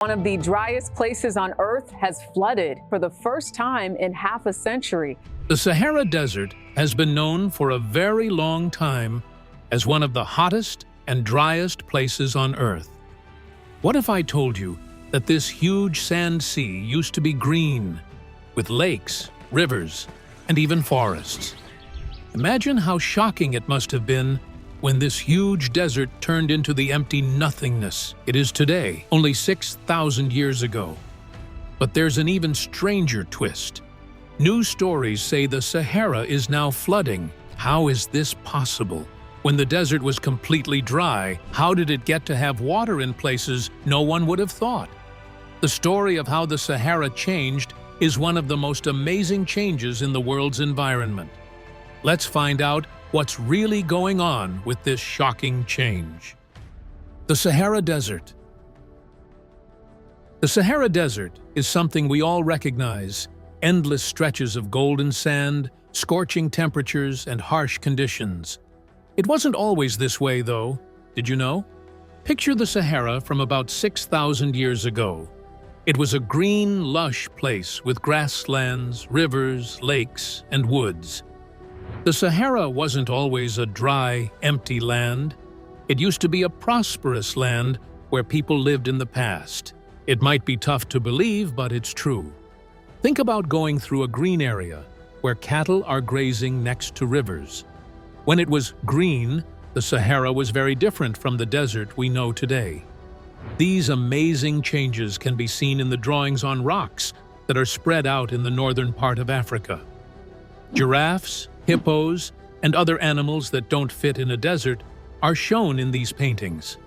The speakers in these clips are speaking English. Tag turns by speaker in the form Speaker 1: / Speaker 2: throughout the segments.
Speaker 1: One of the driest places on Earth has flooded for the first time in half a century.
Speaker 2: The Sahara Desert has been known for a very long time as one of the hottest and driest places on Earth. What if I told you that this huge sand sea used to be green, with lakes, rivers, and even forests? Imagine how shocking it must have been when this huge desert turned into the empty nothingness it is today, only 6,000 years ago. But there's an even stranger twist. New stories say the Sahara is now flooding. How is this possible? When the desert was completely dry, how did it get to have water in places no one would have thought? The story of how the Sahara changed is one of the most amazing changes in the world's environment. Let's find out what's really going on with this shocking change. The Sahara Desert. The Sahara Desert is something we all recognize: endless stretches of golden sand, scorching temperatures, and harsh conditions. It wasn't always this way, though. Did you know? Picture the Sahara from about 6,000 years ago. It was a green, lush place with grasslands, rivers, lakes, and woods. The Sahara wasn't always a dry, empty land. It used to be a prosperous land where people lived in the past. It might be tough to believe, but it's true. Think about going through a green area where cattle are grazing next to rivers. When it was green, the Sahara was very different from the desert we know today. These amazing changes can be seen in the drawings on rocks that are spread out in the northern part of Africa. Giraffes, hippos, and other animals that don't fit in a desert are shown in these paintings.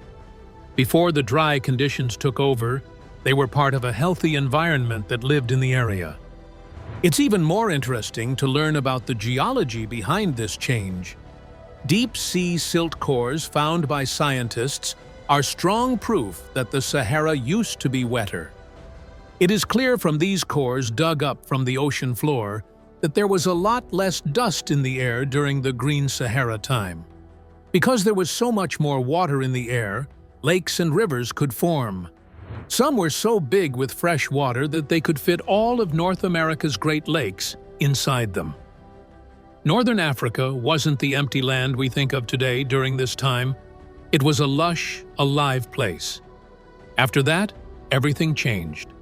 Speaker 2: Before the dry conditions took over, they were part of a healthy environment that lived in the area. It's even more interesting to learn about the geology behind this change. Deep-sea silt cores found by scientists are strong proof that the Sahara used to be wetter. It is clear from these cores dug up from the ocean floor that there was a lot less dust in the air during the green Sahara time. Because there was so much more water in the air, lakes and rivers could form. Some were so big with fresh water that they could fit all of North America's Great Lakes inside them. Northern Africa wasn't the empty land we think of today during this time. It was a lush, alive place. After that, everything changed.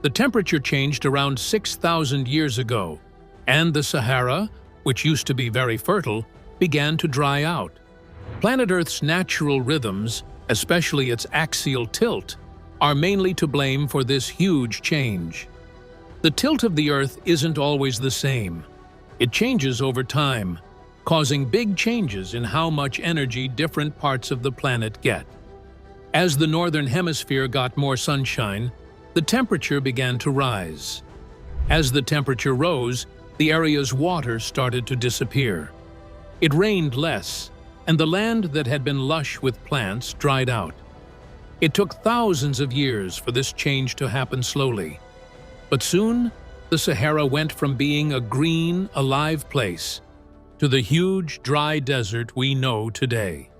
Speaker 2: The temperature changed around 6,000 years ago, and the Sahara, which used to be very fertile, began to dry out. Planet Earth's natural rhythms, especially its axial tilt, are mainly to blame for this huge change. The tilt of the Earth isn't always the same. It changes over time, causing big changes in how much energy different parts of the planet get. As the northern hemisphere got more sunshine, the temperature began to rise. As the temperature rose, the area's water started to disappear. It rained less, and the land that had been lush with plants dried out. It took thousands of years for this change to happen slowly. But soon, the Sahara went from being a green, alive place to the huge, dry desert we know today.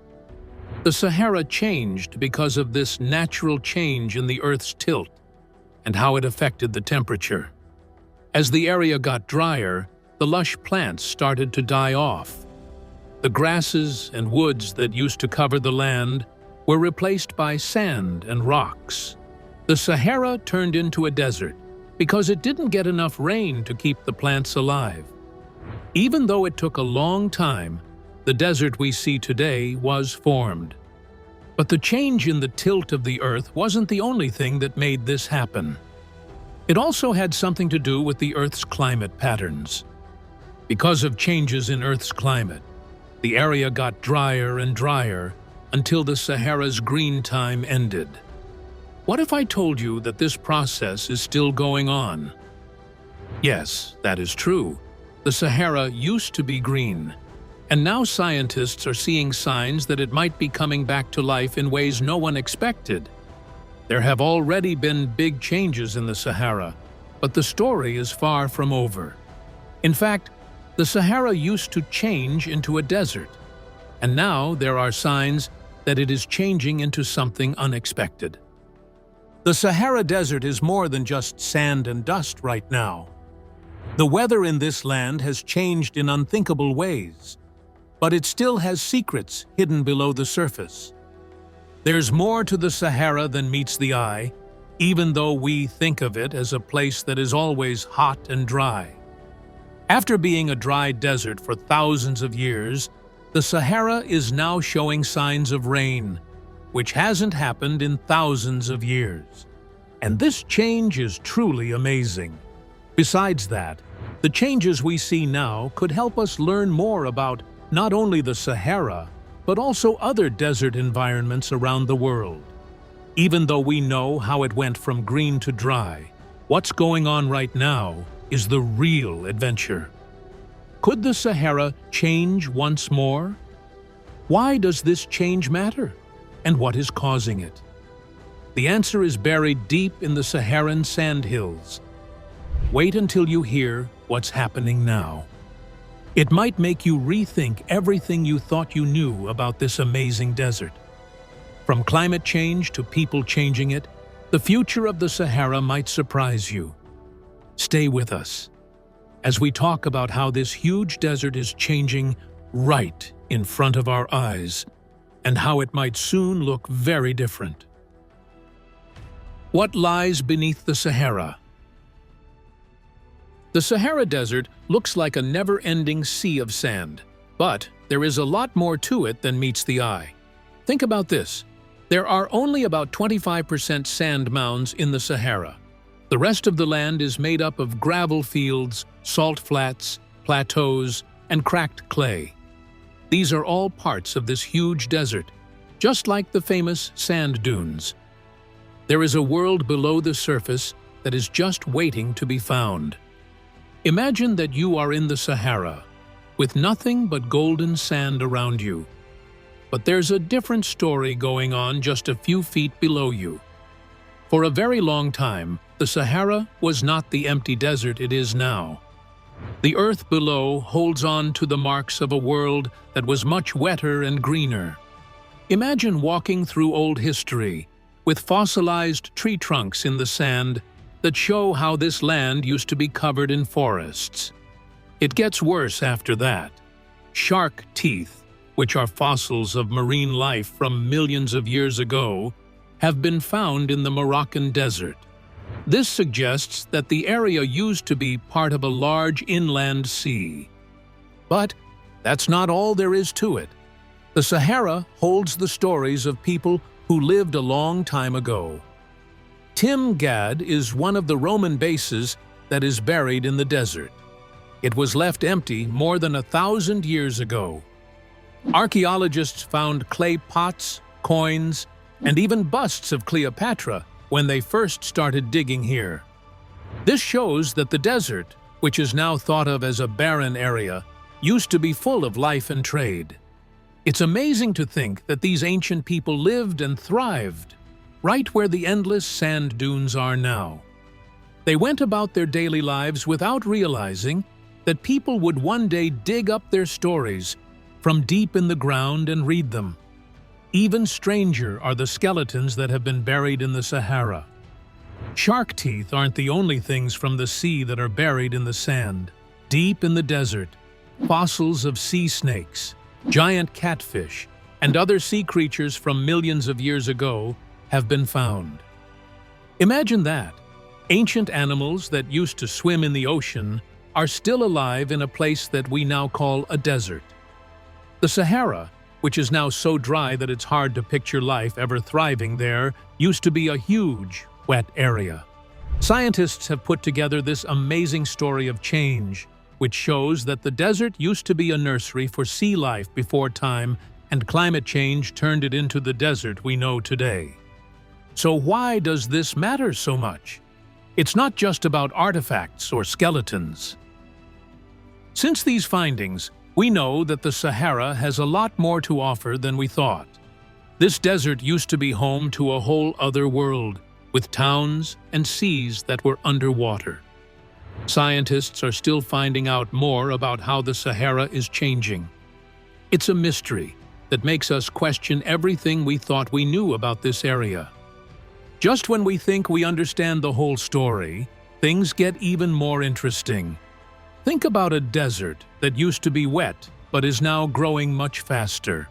Speaker 2: The Sahara changed because of this natural change in the Earth's tilt and how it affected the temperature. As the area got drier, the lush plants started to die off. The grasses and woods that used to cover the land were replaced by sand and rocks. The Sahara turned into a desert because it didn't get enough rain to keep the plants alive. Even though it took a long time, the desert we see today was formed. But the change in the tilt of the Earth wasn't the only thing that made this happen. It also had something to do with the Earth's climate patterns. Because of changes in Earth's climate, the area got drier and drier until the Sahara's green time ended. What if I told you that this process is still going on? Yes, that is true. The Sahara used to be green, and now scientists are seeing signs that it might be coming back to life in ways no one expected. There have already been big changes in the Sahara, but the story is far from over. In fact, the Sahara used to change into a desert, and now there are signs that it is changing into something unexpected. The Sahara Desert is more than just sand and dust right now. The weather in this land has changed in unthinkable ways, but it still has secrets hidden below the surface. There's more to the Sahara than meets the eye, even though we think of it as a place that is always hot and dry. After being a dry desert for thousands of years, the Sahara is now showing signs of rain, which hasn't happened in thousands of years. And this change is truly amazing. Besides that, the changes we see now could help us learn more about not only the Sahara, but also other desert environments around the world. Even though we know how it went from green to dry, what's going on right now is the real adventure. Could the Sahara change once more? Why does this change matter? And what is causing it? The answer is buried deep in the Saharan sandhills. Wait until you hear what's happening now. It might make you rethink everything you thought you knew about this amazing desert. From climate change to people changing it, the future of the Sahara might surprise you. Stay with us as we talk about how this huge desert is changing right in front of our eyes and how it might soon look very different. What lies beneath the Sahara? The Sahara Desert looks like a never-ending sea of sand, but there is a lot more to it than meets the eye. Think about this. There are only about 25% sand mounds in the Sahara. The rest of the land is made up of gravel fields, salt flats, plateaus, and cracked clay. These are all parts of this huge desert, just like the famous sand dunes. There is a world below the surface that is just waiting to be found. Imagine that you are in the Sahara, with nothing but golden sand around you. But there's a different story going on just a few feet below you. For a very long time, the Sahara was not the empty desert it is now. The earth below holds on to the marks of a world that was much wetter and greener. Imagine walking through old history, with fossilized tree trunks in the sand that show how this land used to be covered in forests. It gets worse after that. Shark teeth, which are fossils of marine life from millions of years ago, have been found in the Moroccan desert. This suggests that the area used to be part of a large inland sea. But that's not all there is to it. The Sahara holds the stories of people who lived a long time ago. Tim Gad is one of the Roman bases that is buried in the desert. It was left empty more than 1,000 years ago. Archaeologists found clay pots, coins, and even busts of Cleopatra when they first started digging here. This shows that the desert, which is now thought of as a barren area, used to be full of life and trade. It's amazing to think that these ancient people lived and thrived right where the endless sand dunes are now. They went about their daily lives without realizing that people would one day dig up their stories from deep in the ground and read them. Even stranger are the skeletons that have been buried in the Sahara. Shark teeth aren't the only things from the sea that are buried in the sand. Deep in the desert, fossils of sea snakes, giant catfish, and other sea creatures from millions of years ago have been found. Imagine that. Ancient animals that used to swim in the ocean are still alive in a place that we now call a desert. The Sahara, which is now so dry that it's hard to picture life ever thriving there, used to be a huge, wet area. Scientists have put together this amazing story of change, which shows that the desert used to be a nursery for sea life before time, and climate change turned it into the desert we know today. So why does this matter so much? It's not just about artifacts or skeletons. Since these findings, we know that the Sahara has a lot more to offer than we thought. This desert used to be home to a whole other world, with towns and seas that were underwater. Scientists are still finding out more about how the Sahara is changing. It's a mystery that makes us question everything we thought we knew about this area. Just when we think we understand the whole story, things get even more interesting. Think about a desert that used to be wet but is now growing much faster.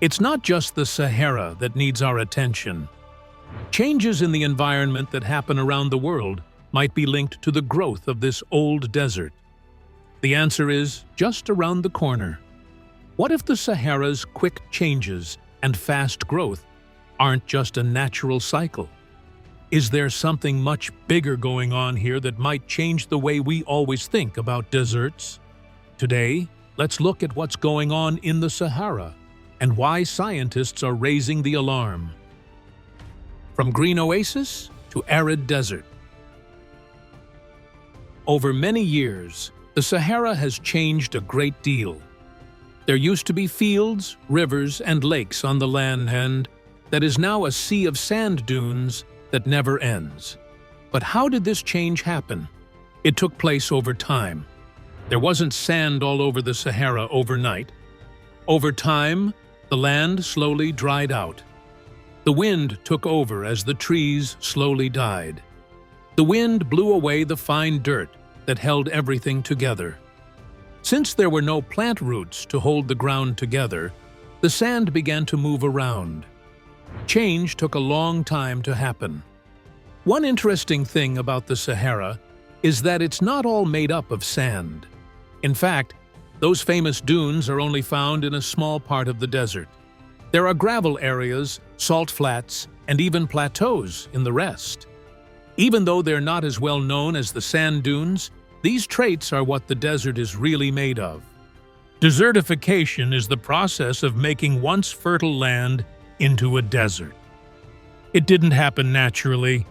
Speaker 2: It's not just the Sahara that needs our attention. Changes in the environment that happen around the world might be linked to the growth of this old desert. The answer is just around the corner. What if the Sahara's quick changes and fast growth aren't just a natural cycle? Is there something much bigger going on here that might change the way we always think about deserts? Today, let's look at what's going on in the Sahara and why scientists are raising the alarm. From green oasis to arid desert. Over many years, the Sahara has changed a great deal. There used to be fields, rivers, and lakes on the land that is now a sea of sand dunes that never ends. But how did this change happen? It took place over time. There wasn't sand all over the Sahara overnight. Over time, the land slowly dried out. The wind took over as the trees slowly died. The wind blew away the fine dirt that held everything together. Since there were no plant roots to hold the ground together, the sand began to move around. Change took a long time to happen. One interesting thing about the Sahara is that it's not all made up of sand. In fact, those famous dunes are only found in a small part of the desert. There are gravel areas, salt flats, and even plateaus in the rest. Even though they're not as well known as the sand dunes, these traits are what the desert is really made of. Desertification is the process of making once fertile land into a desert. It didn't happen naturally.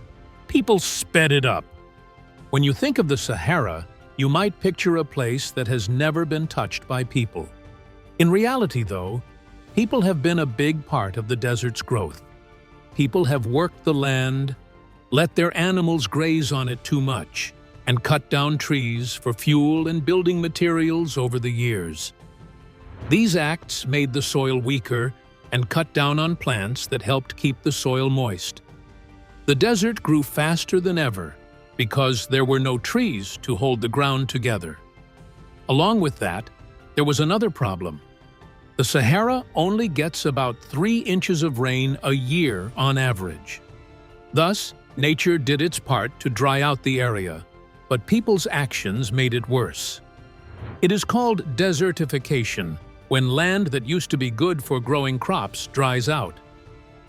Speaker 2: People sped it up. When you think of the Sahara, you might picture a place that has never been touched by people. In reality, though, people have been a big part of the desert's growth. People have worked the land, let their animals graze on it too much, and cut down trees for fuel and building materials over the years. These acts made the soil weaker and cut down on plants that helped keep the soil moist. The desert grew faster than ever because there were no trees to hold the ground together. Along with that, there was another problem. The Sahara only gets about 3 inches of rain a year on average. Thus, nature did its part to dry out the area, but people's actions made it worse. It is called desertification, when land that used to be good for growing crops dries out.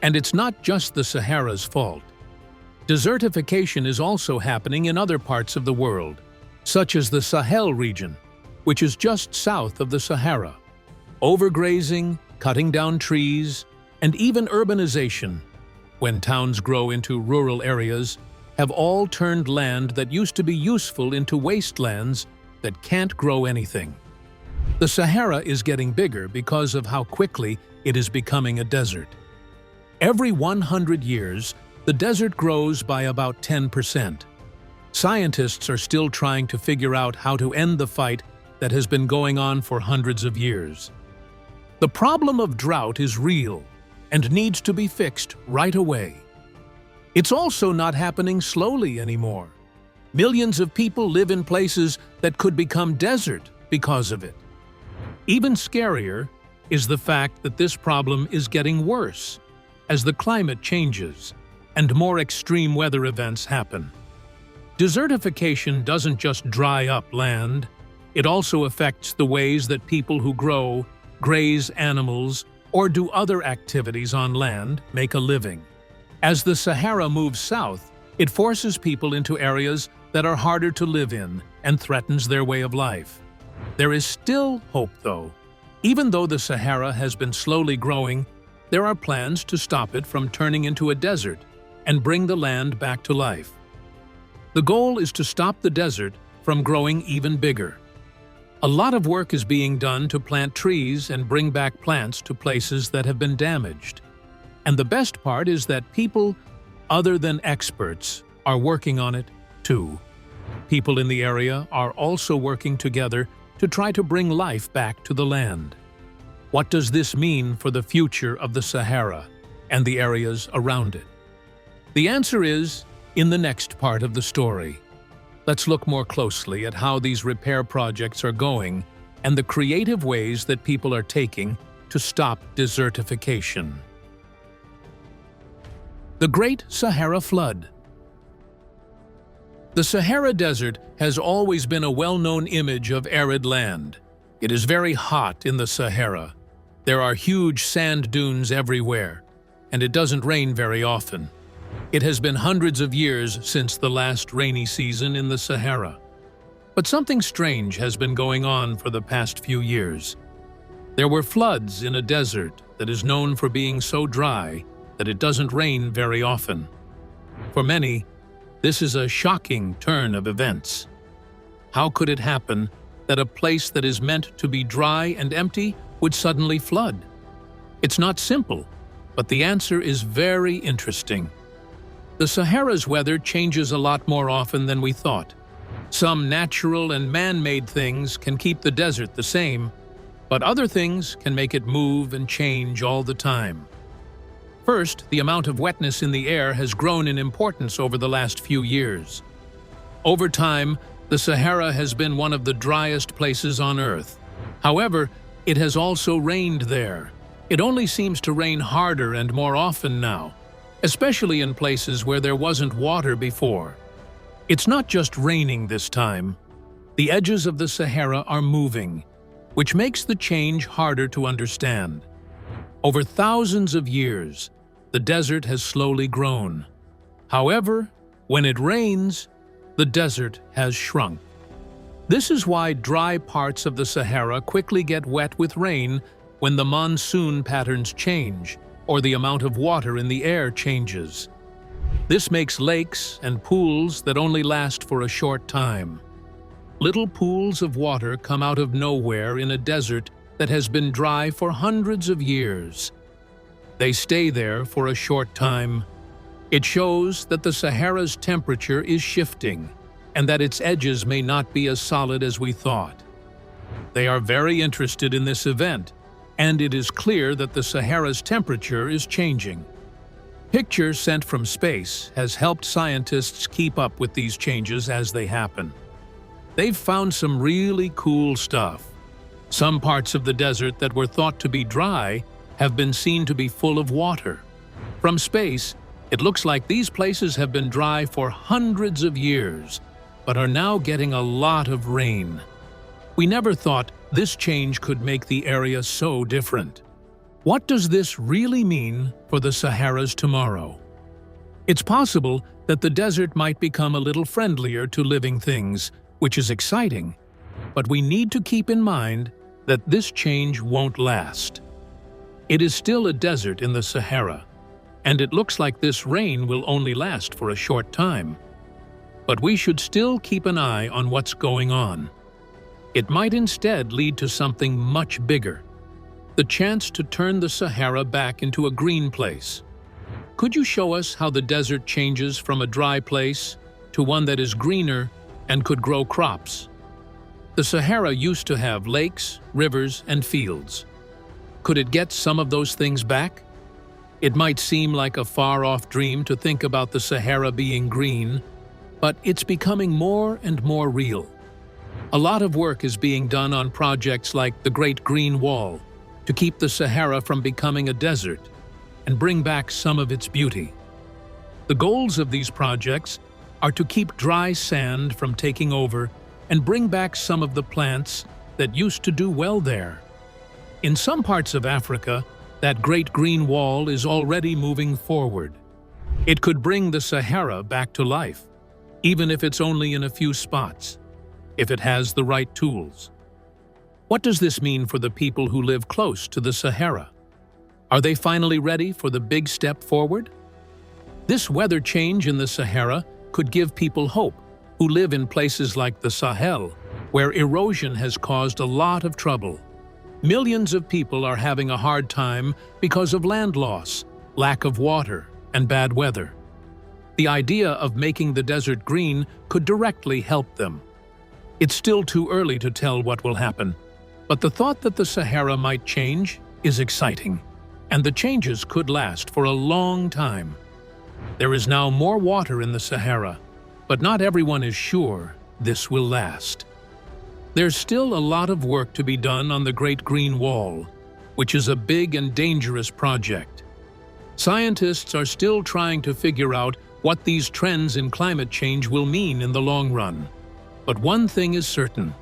Speaker 2: And it's not just the Sahara's fault. Desertification is also happening in other parts of the world, such as the Sahel region, which is just south of the Sahara. Overgrazing, cutting down trees, and even urbanization, when towns grow into rural areas, have all turned land that used to be useful into wastelands that can't grow anything. The Sahara is getting bigger because of how quickly it is becoming a desert. Every 100 years, the desert grows by about 10%. Scientists are still trying to figure out how to end the fight that has been going on for hundreds of years. The problem of drought is real and needs to be fixed right away. It's also not happening slowly anymore. Millions of people live in places that could become desert because of it. Even scarier is the fact that this problem is getting worse as the climate changes and more extreme weather events happen. Desertification doesn't just dry up land, it also affects the ways that people who grow, graze animals, or do other activities on land make a living. As the Sahara moves south, it forces people into areas that are harder to live in and threatens their way of life. There is still hope, though. Even though the Sahara has been slowly growing, there are plans to stop it from turning into a desert and bring the land back to life. The goal is to stop the desert from growing even bigger. A lot of work is being done to plant trees and bring back plants to places that have been damaged. And the best part is that people, other than experts, are working on it too. People in the area are also working together to try to bring life back to the land. What does this mean for the future of the Sahara and the areas around it? The answer is in the next part of the story. Let's look more closely at how these repair projects are going and the creative ways that people are taking to stop desertification. The Great Sahara Flood. The Sahara Desert has always been a well-known image of arid land. It is very hot in the Sahara. There are huge sand dunes everywhere, and it doesn't rain very often. It has been hundreds of years since the last rainy season in the Sahara. But something strange has been going on for the past few years. There were floods in a desert that is known for being so dry that it doesn't rain very often. For many, this is a shocking turn of events. How could it happen that a place that is meant to be dry and empty would suddenly flood? It's not simple, but the answer is very interesting. The Sahara's weather changes a lot more often than we thought. Some natural and man-made things can keep the desert the same, but other things can make it move and change all the time. First, the amount of wetness in the air has grown in importance over the last few years. Over time, the Sahara has been one of the driest places on Earth. However, it has also rained there. It only seems to rain harder and more often now, especially in places where there wasn't water before. It's not just raining this time. The edges of the Sahara are moving, which makes the change harder to understand. Over thousands of years, the desert has slowly grown. However, when it rains, the desert has shrunk. This is why dry parts of the Sahara quickly get wet with rain when the monsoon patterns change or the amount of water in the air changes. This makes lakes and pools that only last for a short time. Little pools of water come out of nowhere in a desert that has been dry for hundreds of years. They stay there for a short time. It shows that the Sahara's temperature is shifting and that its edges may not be as solid as we thought. They are very interested in this event, and it is clear that the Sahara's temperature is changing. Pictures sent from space has helped scientists keep up with these changes as they happen. They've found some really cool stuff. Some parts of the desert that were thought to be dry have been seen to be full of water. From space, it looks like these places have been dry for hundreds of years, but are now getting a lot of rain. We never thought this change could make the area so different. What does this really mean for the Sahara's tomorrow? It's possible that the desert might become a little friendlier to living things, which is exciting, but we need to keep in mind that this change won't last. It is still a desert in the Sahara, and it looks like this rain will only last for a short time. But we should still keep an eye on what's going on. It might instead lead to something much bigger: the chance to turn the Sahara back into a green place. Could you show us how the desert changes from a dry place to one that is greener and could grow crops? The Sahara used to have lakes, rivers, and fields. Could it get some of those things back? It might seem like a far-off dream to think about the Sahara being green, but it's becoming more and more real. A lot of work is being done on projects like the Great Green Wall to keep the Sahara from becoming a desert and bring back some of its beauty. The goals of these projects are to keep dry sand from taking over and bring back some of the plants that used to do well there. In some parts of Africa, that Great Green Wall is already moving forward. It could bring the Sahara back to life, even if it's only in a few spots, if it has the right tools. What does this mean for the people who live close to the Sahara? Are they finally ready for the big step forward? This weather change in the Sahara could give people hope who live in places like the Sahel, where erosion has caused a lot of trouble. Millions of people are having a hard time because of land loss, lack of water, and bad weather. The idea of making the desert green could directly help them. It's still too early to tell what will happen, but the thought that the Sahara might change is exciting, and the changes could last for a long time. There is now more water in the Sahara, but not everyone is sure this will last. There's still a lot of work to be done on the Great Green Wall, which is a big and dangerous project. Scientists are still trying to figure out what these trends in climate change will mean in the long run. But one thing is certain: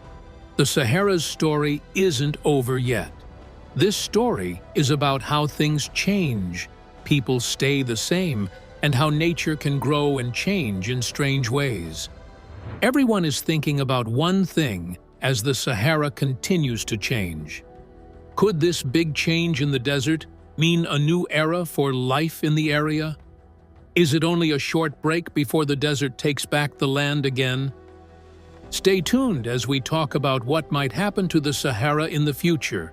Speaker 2: the Sahara's story isn't over yet. This story is about how things change, people stay the same, and how nature can grow and change in strange ways. Everyone is thinking about one thing as the Sahara continues to change. Could this big change in the desert mean a new era for life in the area? Is it only a short break before the desert takes back the land again? Stay tuned as we talk about what might happen to the Sahara in the future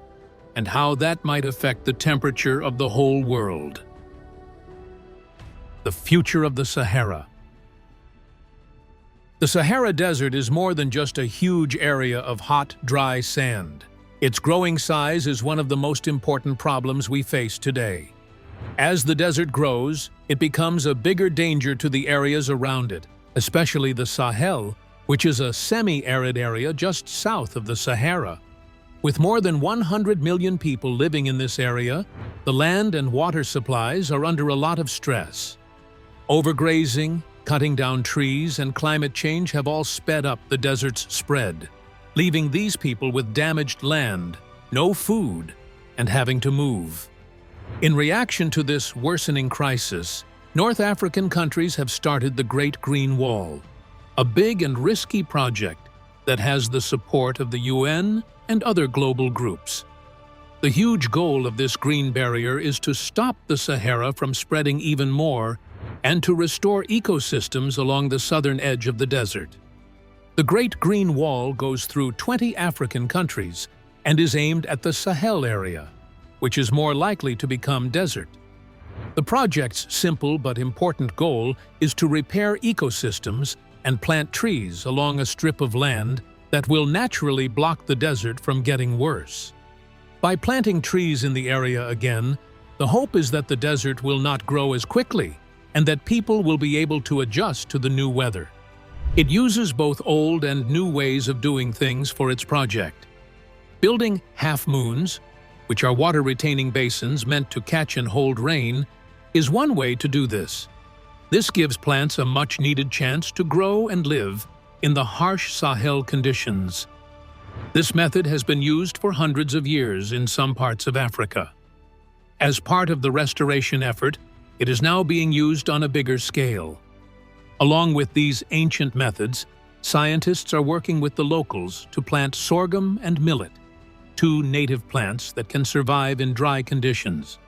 Speaker 2: and how that might affect the temperature of the whole world. The future of the Sahara. The Sahara Desert is more than just a huge area of hot, dry sand. Its growing size is one of the most important problems we face today. As the desert grows, it becomes a bigger danger to the areas around it, especially the Sahel, which is a semi-arid area just south of the Sahara. With more than 100 million people living in this area, the land and water supplies are under a lot of stress. Overgrazing, cutting down trees, and climate change have all sped up the desert's spread, leaving these people with damaged land, no food, and having to move. In reaction to this worsening crisis, North African countries have started the Great Green Wall, a big and risky project that has the support of the UN and other global groups. The huge goal of this green barrier is to stop the Sahara from spreading even more and to restore ecosystems along the southern edge of the desert. The Great Green Wall goes through 20 African countries and is aimed at the Sahel area, which is more likely to become desert. The project's simple but important goal is to repair ecosystems and plant trees along a strip of land that will naturally block the desert from getting worse. By planting trees in the area again, the hope is that the desert will not grow as quickly and that people will be able to adjust to the new weather. It uses both old and new ways of doing things for its project. Building half-moons, which are water-retaining basins meant to catch and hold rain, is one way to do this. This gives plants a much-needed chance to grow and live in the harsh Sahel conditions. This method has been used for hundreds of years in some parts of Africa. As part of the restoration effort, it is now being used on a bigger scale. Along with these ancient methods, scientists are working with the locals to plant sorghum and millet, two native plants that can survive in dry conditions.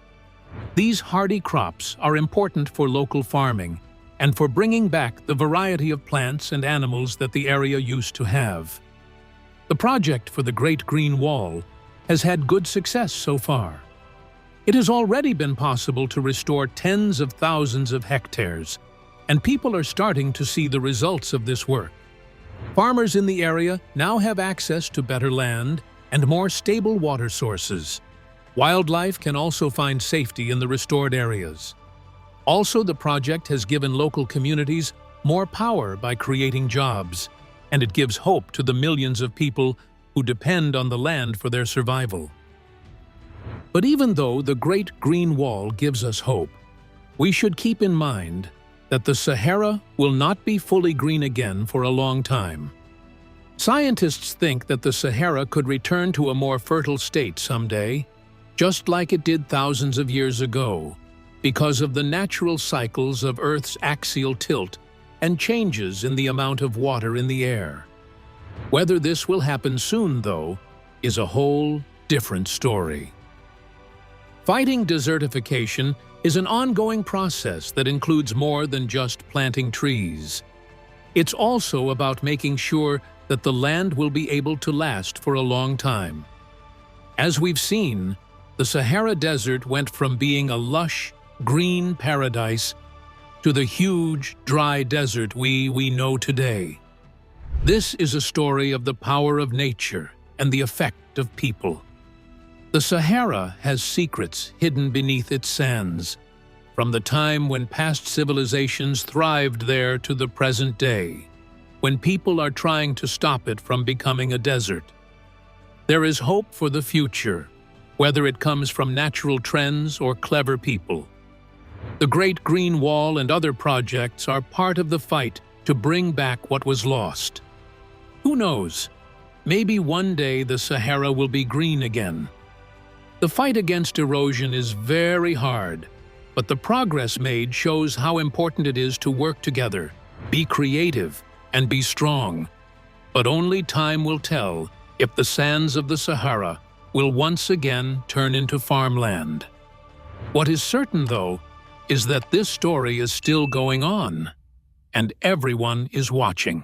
Speaker 2: These hardy crops are important for local farming and for bringing back the variety of plants and animals that the area used to have. The project for the Great Green Wall has had good success so far. It has already been possible to restore tens of thousands of hectares, and people are starting to see the results of this work. Farmers in the area now have access to better land and more stable water sources. Wildlife can also find safety in the restored areas. Also, the project has given local communities more power by creating jobs, and it gives hope to the millions of people who depend on the land for their survival. But even though the Great Green Wall gives us hope, we should keep in mind that the Sahara will not be fully green again for a long time. Scientists think that the Sahara could return to a more fertile state someday, just like it did thousands of years ago, because of the natural cycles of Earth's axial tilt and changes in the amount of water in the air. Whether this will happen soon, though, is a whole different story. Fighting desertification is an ongoing process that includes more than just planting trees. It's also about making sure that the land will be able to last for a long time. As we've seen, the Sahara Desert went from being a lush, green paradise to the huge, dry desert we know today. This is a story of the power of nature and the effect of people. The Sahara has secrets hidden beneath its sands, from the time when past civilizations thrived there to the present day, when people are trying to stop it from becoming a desert. There is hope for the future, whether it comes from natural trends or clever people. The Great Green Wall and other projects are part of the fight to bring back what was lost. Who knows? Maybe one day the Sahara will be green again. The fight against erosion is very hard, but the progress made shows how important it is to work together, be creative, and be strong. But only time will tell if the sands of the Sahara will once again turn into farmland. What is certain, though, is that this story is still going on, and everyone is watching.